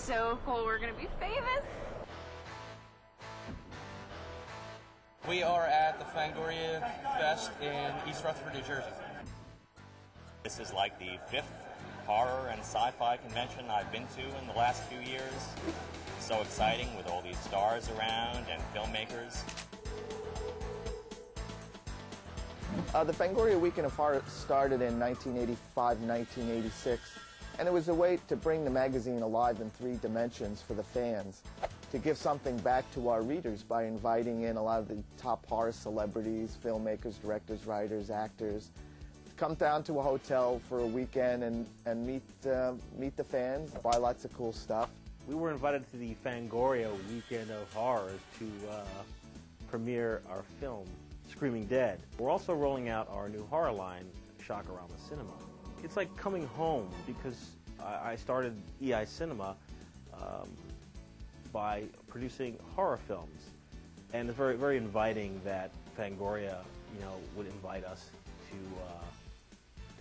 so cool. We're going to be famous. We are at the Fangoria Fest in East Rutherford, New Jersey. This is like the 5th horror and sci-fi convention I've been to in the last few years. So exciting with all these stars around and filmmakers. The Fangoria Weekend of Horror started in 1985, 1986, and it was a way to bring the magazine alive in 3 dimensions for the fans, to give something back to our readers by inviting in a lot of the top horror celebrities, filmmakers, directors, writers, actors, come down to a hotel for a weekend and meet the fans, buy lots of cool stuff. We were invited to the Fangoria Weekend of Horrors to premiere our film, Screaming Dead. We're also rolling out our new horror line, Shock-O-Rama Cinema. It's like coming home because I started EI Cinema by producing horror films, and it's very, very inviting that Fangoria, would invite us to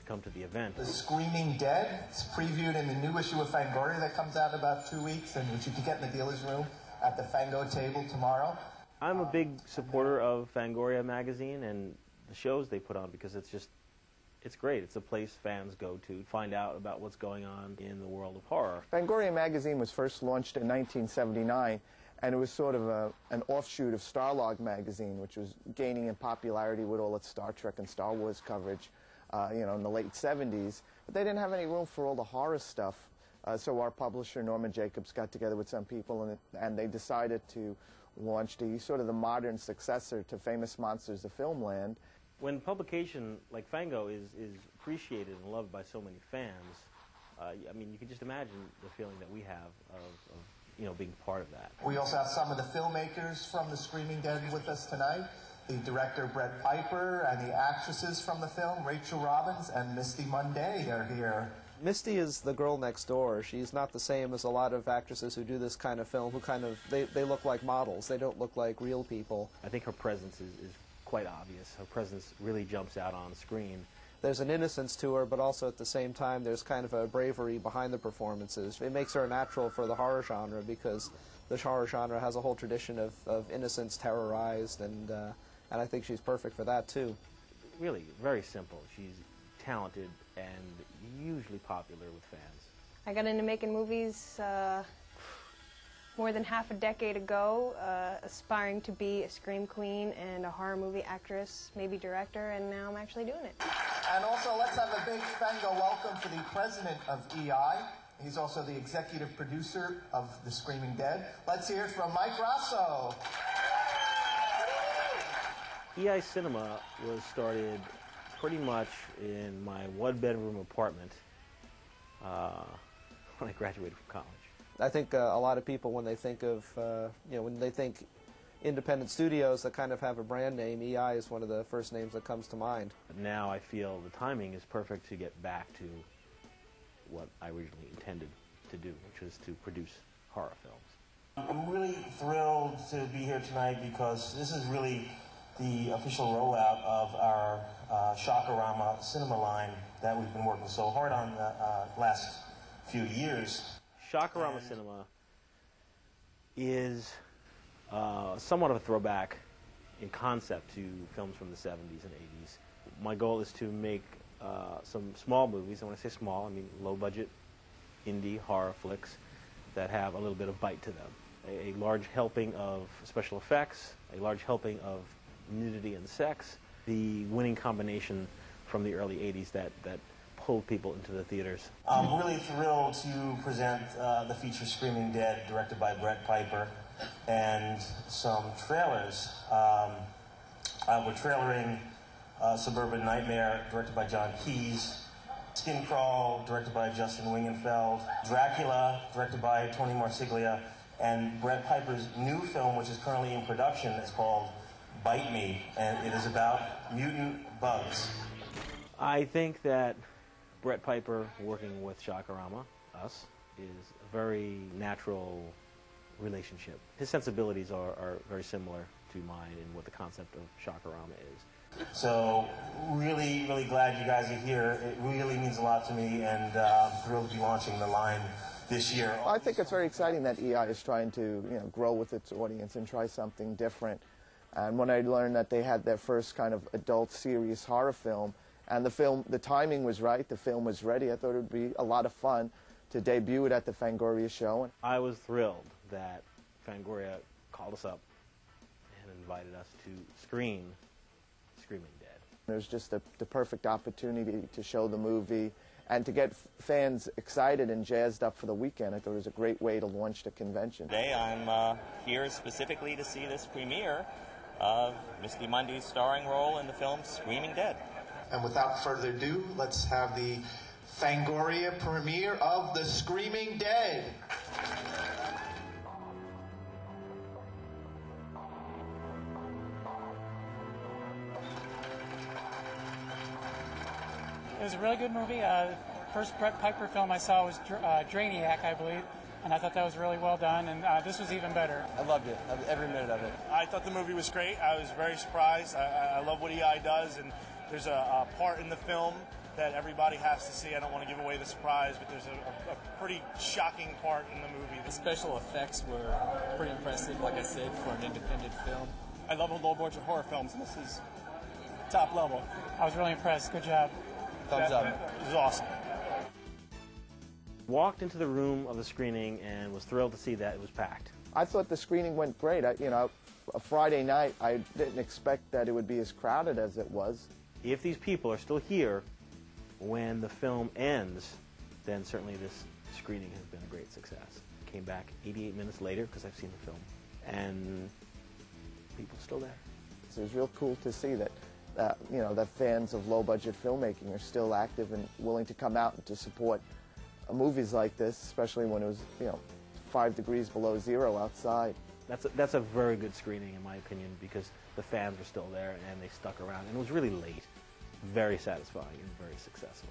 come to the event. The Screaming Dead, it's previewed in the new issue of Fangoria that comes out in about 2 weeks, and which you can get in the dealer's room at the Fango table tomorrow. I'm a big supporter of Fangoria magazine and the shows they put on because it's great. It's a place fans go to find out about what's going on in the world of horror. Fangoria magazine was first launched in 1979, and it was sort of an offshoot of Starlog magazine, which was gaining in popularity with all its Star Trek and Star Wars coverage, in the late 70s. But they didn't have any room for all the horror stuff. So our publisher, Norman Jacobs, got together with some people, and they decided to launch sort of the modern successor to Famous Monsters of Filmland. When publication like Fango is appreciated and loved by so many fans, you can just imagine the feeling that we have of being part of that. We also have some of the filmmakers from The Screaming Dead with us tonight. The director, Brett Piper, and the actresses from the film, Rachel Robbins and Misty Mundae, are here. Misty is the girl next door. She's not the same as a lot of actresses who do this kind of film, who they look like models. They don't look like real people. I think her presence is quite obvious. Her presence really jumps out on screen. There's an innocence to her, but also at the same time there's kind of a bravery behind the performances. It makes her a natural for the horror genre because the horror genre has a whole tradition of innocence terrorized, and I think she's perfect for that too. Really, very simple. She's talented and usually popular with fans. I got into making movies more than half a decade ago, aspiring to be a scream queen and a horror movie actress, maybe director, and now I'm actually doing it. And also, let's have a big Fango welcome for the president of EI. He's also the executive producer of The Screaming Dead. Let's hear it from Mike Rosso. EI Cinema was started pretty much in my 1-bedroom apartment when I graduated from college. I think a lot of people, when they think of, when they think independent studios that kind of have a brand name, EI is one of the first names that comes to mind. Now I feel the timing is perfect to get back to what I originally intended to do, which was to produce horror films. I'm really thrilled to be here tonight because this is really the official rollout of our Shock-O-Rama cinema line that we've been working so hard on the last few years. Shock-O-Rama Cinema is somewhat of a throwback in concept to films from the 70s and 80s. My goal is to make some small movies, and when I say small, I mean low-budget indie horror flicks that have a little bit of bite to them. A large helping of special effects, a large helping of nudity and sex, the winning combination from the early 80s that pulled people into the theaters. I'm really thrilled to present the feature Screaming Dead, directed by Brett Piper, and some trailers. We're trailering Suburban Nightmare, directed by John Keyes, Skin Crawl, directed by Justin Wingenfeld, Dracula, directed by Tony Marsiglia, and Brett Piper's new film, which is currently in production, is called Bite Me, and it is about mutant bugs. I think that Brett Piper working with Shock-O-Rama, us, is a very natural relationship. His sensibilities are very similar to mine in what the concept of Shock-O-Rama is. So really, really glad you guys are here. It really means a lot to me, and I'm thrilled to be launching the line this year. I think it's very exciting that EI is trying to grow with its audience and try something different. And when I learned that they had their first kind of adult serious horror film, and the timing was right, the film was ready, I thought it would be a lot of fun to debut it at the Fangoria show. I was thrilled that Fangoria called us up and invited us to screen Screaming Dead. It was just the perfect opportunity to show the movie and to get fans excited and jazzed up for the weekend. I thought it was a great way to launch the convention. Today I'm here specifically to see this premiere of Misty Mundae's starring role in the film Screaming Dead. And without further ado, let's have the Fangoria premiere of The Screaming Dead. It was a really good movie. First Brett Piper film I saw was Drainiac, I believe, and I thought that was really well done, and this was even better. I loved it, every minute of it. I thought the movie was great. I was very surprised. I love what EI does, and there's a part in the film that everybody has to see. I don't want to give away the surprise, but there's a pretty shocking part in the movie. The special effects were pretty impressive, like I said, for an independent film. I love a low budget horror films, and this is top level. I was really impressed. Good job. Thumbs up. It was awesome. Walked into the room of the screening and was thrilled to see that it was packed. I thought the screening went great. A Friday night, I didn't expect that it would be as crowded as it was. If these people are still here when the film ends, then certainly this screening has been a great success. Came back 88 minutes later, because I've seen the film, and people are still there. So it was real cool to see that, that fans of low-budget filmmaking are still active and willing to come out and to support movies like this, especially when it was, 5 degrees below zero outside. That's a very good screening, in my opinion, because the fans were still there and they stuck around, and it was really late. Very satisfying and very successful.